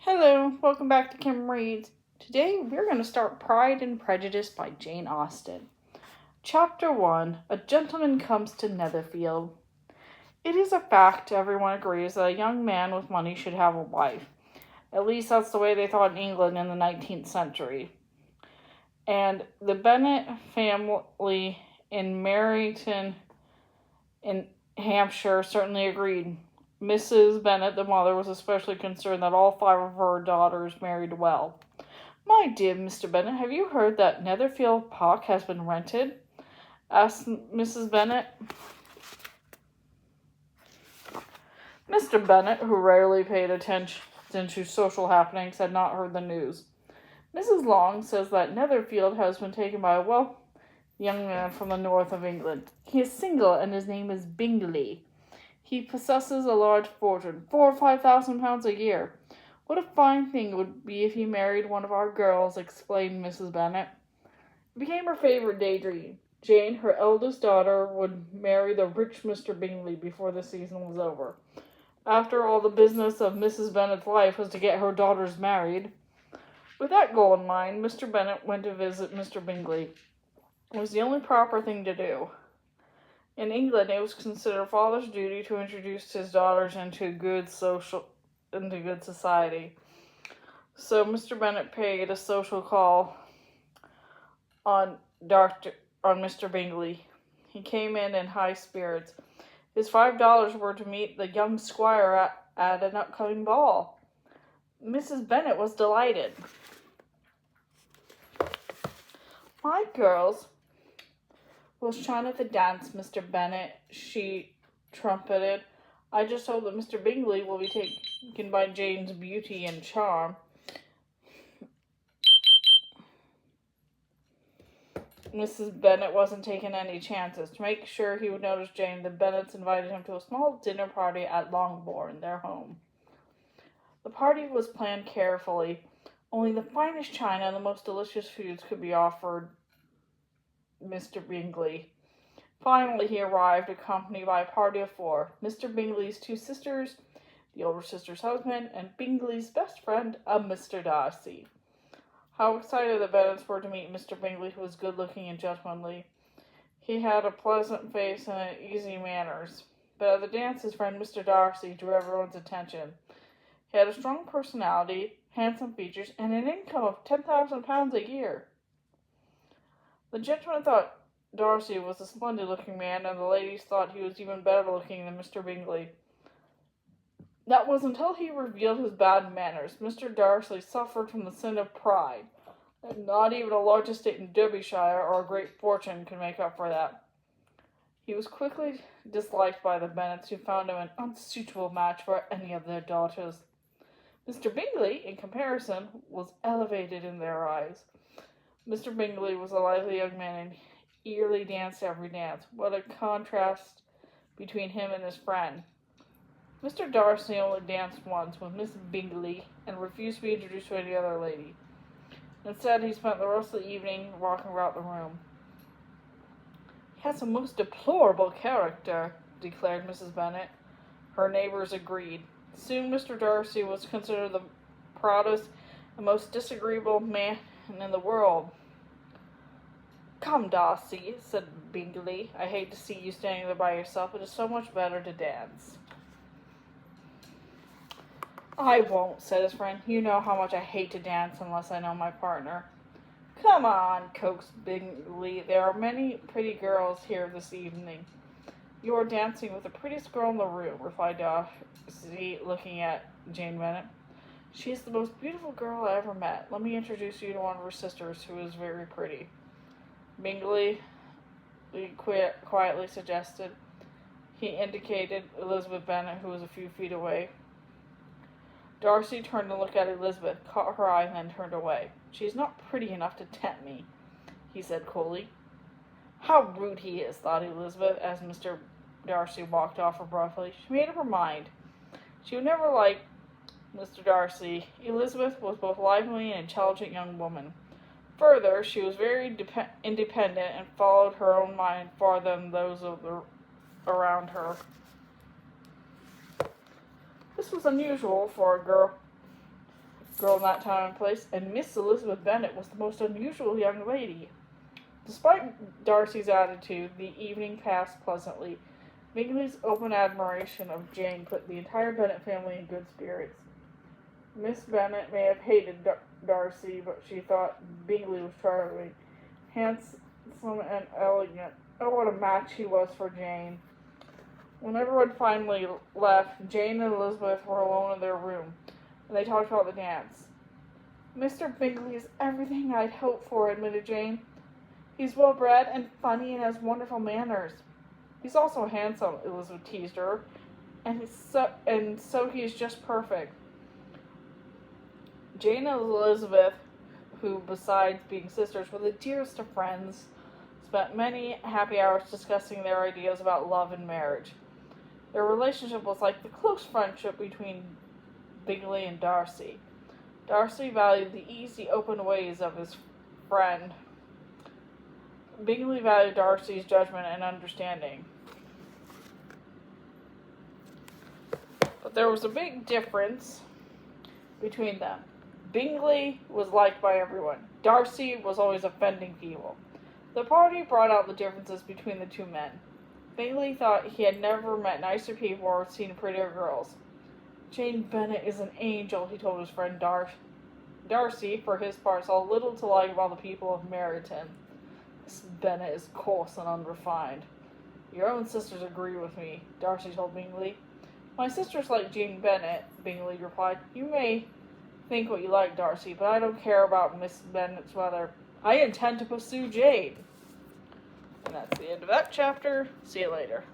Hello, welcome back to Kim Reads. Today we're going to start Pride and Prejudice by Jane Austen. Chapter 1 A Gentleman Comes to Netherfield. It is a fact, everyone agrees, that a young man with money should have a wife. At least that's the way they thought in England in the 19th century. And the Bennet family in Meryton in Hampshire certainly agreed. Mrs. Bennet, the mother, was especially concerned that all 5 of her daughters married well. "My dear Mr. Bennet, have you heard that Netherfield Park has been rented?" asked Mrs. Bennet. Mr. Bennet, who rarely paid attention to social happenings, had not heard the news. "Mrs. Long says that Netherfield has been taken by a wealthy young man from the north of England. He is single, and his name is Bingley. He possesses a large fortune, 4,000 or 5,000 pounds a year. What a fine thing it would be if he married one of our girls," exclaimed Mrs. Bennet. It became her favorite daydream. Jane, her eldest daughter, would marry the rich Mr. Bingley before the season was over. After all, the business of Mrs. Bennet's life was to get her daughters married. With that goal in mind, Mr. Bennet went to visit Mr. Bingley. It was the only proper thing to do. In England, it was considered a father's duty to introduce his daughters into good society. So Mr. Bennet paid a social call on Mr. Bingley. He came in high spirits. His $5 were to meet the young squire at an upcoming ball. Mrs. Bennet was delighted. "My girls will shine at the dance, Mr. Bennet," she trumpeted. "I just hope that Mr. Bingley will be taken by Jane's beauty and charm." Mrs. Bennet wasn't taking any chances. To make sure he would notice Jane, the Bennets invited him to a small dinner party at Longbourn, their home. The party was planned carefully. Only the finest china and the most delicious foods could be offered Mr. Bingley. Finally, he arrived, accompanied by a party of 4. Mr. Bingley's 2 sisters, the older sister's husband, and Bingley's best friend, Mr. Darcy. How excited the Bennets were to meet Mr. Bingley, who was good-looking and gentlemanly. He had a pleasant face and easy manners. But at the dance, his friend Mr. Darcy drew everyone's attention. He had a strong personality, handsome features, and an income of £10,000 a year. The gentlemen thought Darcy was a splendid-looking man, and the ladies thought he was even better-looking than Mr. Bingley. That was until he revealed his bad manners. Mr. Darcy suffered from the sin of pride, and not even a large estate in Derbyshire or a great fortune could make up for that. He was quickly disliked by the Bennets, who found him an unsuitable match for any of their daughters. Mr. Bingley, in comparison, was elevated in their eyes. Mr. Bingley was a lively young man and eagerly danced every dance. What a contrast between him and his friend. Mr. Darcy only danced once with Miss Bingley and refused to be introduced to any other lady. Instead, he spent the rest of the evening walking about the room. "He has a most deplorable character," declared Mrs. Bennet. Her neighbors agreed. Soon Mr. Darcy was considered the proudest and most disagreeable man in the world. "Come, Darcy," said Bingley. "I hate to see you standing there by yourself. It is so much better to dance." "I won't," said his friend. "You know how much I hate to dance unless I know my partner." "Come on," coaxed Bingley. "There are many pretty girls here this evening." "You are dancing with the prettiest girl in the room," replied Darcy, looking at Jane Bennet. "She is the most beautiful girl I ever met. Let me introduce you to one of her sisters, who is very pretty," Bingley quietly suggested. He indicated Elizabeth Bennet, who was a few feet away. Darcy turned to look at Elizabeth, caught her eye, and then turned away. "She is not pretty enough to tempt me," he said coolly. "How rude he is," thought Elizabeth, as Mr. Darcy walked off abruptly. She made up her mind. She would never like Mr. Darcy. Elizabeth was both lively and intelligent young woman. Further, she was very independent and followed her own mind farther than those around her. This was unusual for a girl girl in that time and place, and Miss Elizabeth Bennet was the most unusual young lady. Despite Darcy's attitude, the evening passed pleasantly. Bingley's open admiration of Jane put the entire Bennet family in good spirits. Miss Bennet may have hated Darcy, but she thought Bingley was charming, handsome, and elegant. Oh, what a match he was for Jane. When everyone finally left, Jane and Elizabeth were alone in their room, and they talked about the dance. Mr. Bingley is everything I'd hoped for, admitted Jane. He's well-bred and funny and has wonderful manners. He's also handsome, Elizabeth teased her, and so he's just perfect. Jane and Elizabeth, who, besides being sisters, were the dearest of friends, spent many happy hours discussing their ideas about love and marriage. Their relationship was like the close friendship between Bingley and Darcy. Darcy valued the easy, open ways of his friend. Bingley valued Darcy's judgment and understanding. But there was a big difference between them. Bingley was liked by everyone. Darcy was always offending people. The party brought out the differences between the two men. Bingley thought he had never met nicer people or seen prettier girls. Jane Bennet is an angel, he told his friend Darcy, for his part, saw little to like about the people of Meryton. Miss Bennet is coarse and unrefined. Your own sisters agree with me, Darcy told Bingley. My sisters like Jane Bennet, Bingley replied. You may think what you like, Darcy, but I don't care about Miss Bennet's weather. I intend to pursue Jane. And that's the end of that chapter. See you later.